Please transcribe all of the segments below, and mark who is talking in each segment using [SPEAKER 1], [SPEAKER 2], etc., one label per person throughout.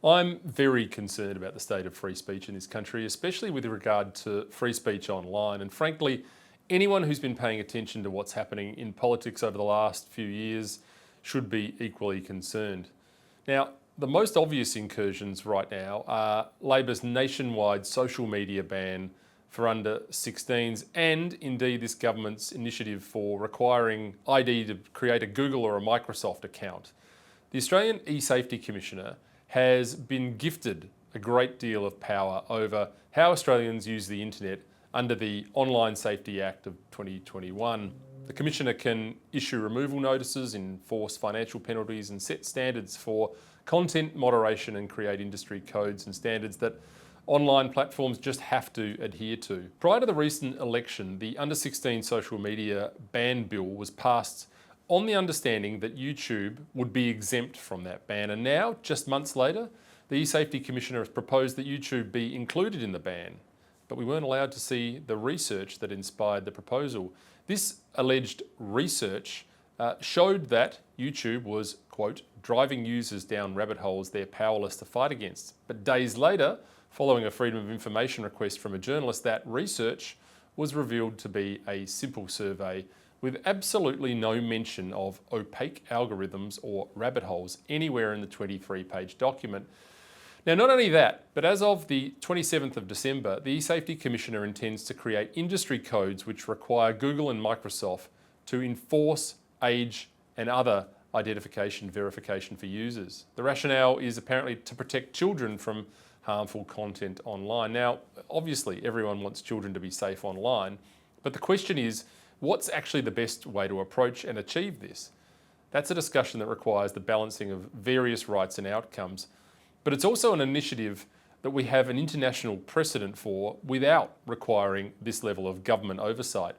[SPEAKER 1] I'm very concerned about the state of free speech in this country, especially with regard to free speech online. And frankly, anyone who's been paying attention to what's happening in politics over the last few years should be equally concerned. Now, the most obvious incursions right now are Labor's nationwide social media ban for under 16s and indeed this government's initiative for requiring ID to create a Google or a Microsoft account. The Australian E-Safety Commissioner has been gifted a great deal of power over how Australians use the internet under the Online Safety Act of 2021. The Commissioner can issue removal notices, enforce financial penalties and set standards for content moderation and create industry codes and standards that online platforms just have to adhere to. Prior to the recent election, the under 16 social media ban bill was passed on the understanding that YouTube would be exempt from that ban. And now, just months later, the E-Safety Commissioner has proposed that YouTube be included in the ban. But we weren't allowed to see the research that inspired the proposal. This alleged research showed that YouTube was, quote, driving users down rabbit holes they're powerless to fight against. But days later, following a Freedom of Information request from a journalist, that research was revealed to be a simple survey with absolutely no mention of opaque algorithms or rabbit holes anywhere in the 23-page document. Now, not only that, but as of the 27th of December, the E-Safety Commissioner intends to create industry codes which require Google and Microsoft to enforce age and other identification verification for users. The rationale is apparently to protect children from harmful content online. Now, obviously, everyone wants children to be safe online, but the question is, what's actually the best way to approach and achieve this? That's a discussion that requires the balancing of various rights and outcomes. But it's also an initiative that we have an international precedent for without requiring this level of government oversight.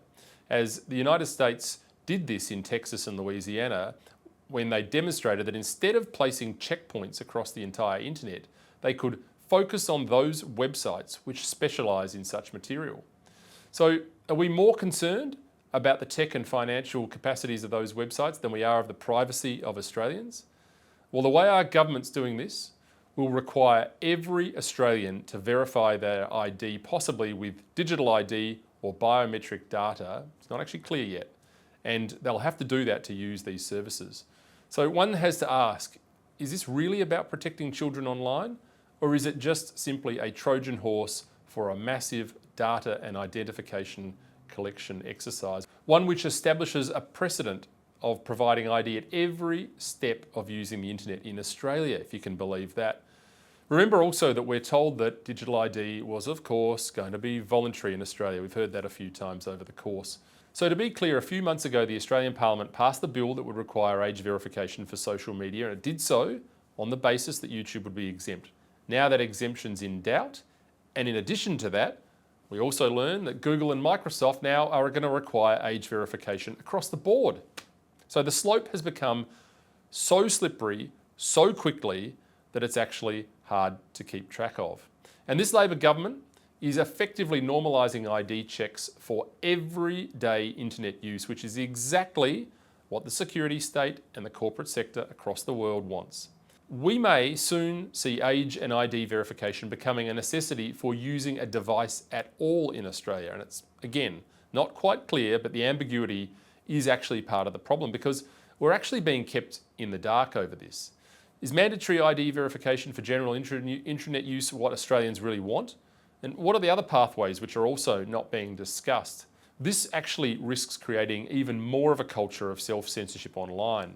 [SPEAKER 1] As the United States did this in Texas and Louisiana when they demonstrated that instead of placing checkpoints across the entire internet, they could focus on those websites which specialise in such material. So are we more concerned about the tech and financial capacities of those websites than we are of the privacy of Australians? Well, the way our government's doing this will require every Australian to verify their ID, possibly with digital ID or biometric data. It's not actually clear yet. And they'll have to do that to use these services. So one has to ask, is this really about protecting children online? Or is it just simply a Trojan horse for a massive data and identification collection exercise? One which establishes a precedent of providing ID at every step of using the internet in Australia, if you can believe that. Remember also that we're told that digital ID was, of course, going to be voluntary in Australia. We've heard that a few times over the course. So to be clear, a few months ago, the Australian Parliament passed the bill that would require age verification for social media, and it did so on the basis that YouTube would be exempt. Now that exemption's in doubt, and in addition to that, we also learn that Google and Microsoft now are going to require age verification across the board. So the slope has become so slippery, so quickly, that it's actually hard to keep track of. And this Labor government is effectively normalising ID checks for everyday internet use, which is exactly what the security state and the corporate sector across the world wants. We may soon see age and ID verification becoming a necessity for using a device at all in Australia. And it's, again, not quite clear, but the ambiguity is actually part of the problem because we're actually being kept in the dark over this. Is mandatory ID verification for general intranet use what Australians really want? And what are the other pathways which are also not being discussed? This actually risks creating even more of a culture of self-censorship online.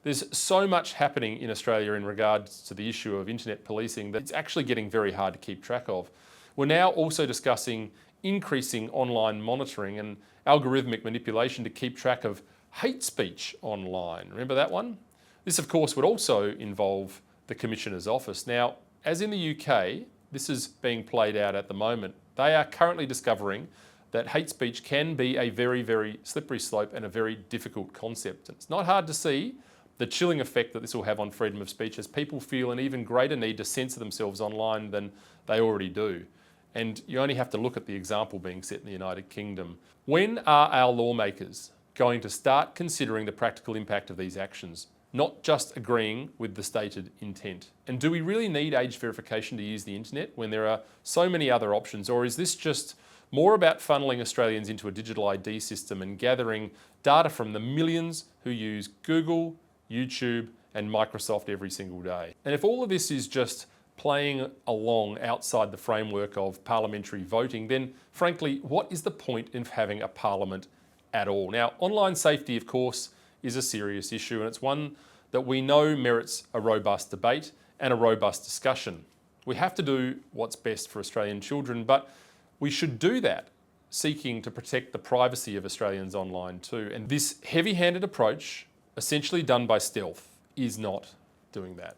[SPEAKER 1] There's so much happening in Australia in regards to the issue of internet policing that it's actually getting very hard to keep track of. We're now also discussing increasing online monitoring and algorithmic manipulation to keep track of hate speech online. Remember that one? This, of course, would also involve the Commissioner's office. Now, as in the UK, this is being played out at the moment. They are currently discovering that hate speech can be a very, very slippery slope and a very difficult concept. And it's not hard to see the chilling effect that this will have on freedom of speech as people feel an even greater need to censor themselves online than they already do. And you only have to look at the example being set in the United Kingdom. When are our lawmakers going to start considering the practical impact of these actions? not just agreeing with the stated intent? And do we really need age verification to use the internet when there are so many other options? Or is this just more about funneling Australians into a digital ID system and gathering data from the millions who use Google, YouTube, and Microsoft every single day? And if all of this is just playing along outside the framework of parliamentary voting, then frankly, what is the point of having a parliament at all? Now, online safety, of course, is a serious issue, and it's one that we know merits a robust debate and a robust discussion. We have to do what's best for Australian children, but we should do that seeking to protect the privacy of Australians online too. And this heavy-handed approach, essentially done by stealth, is not doing that.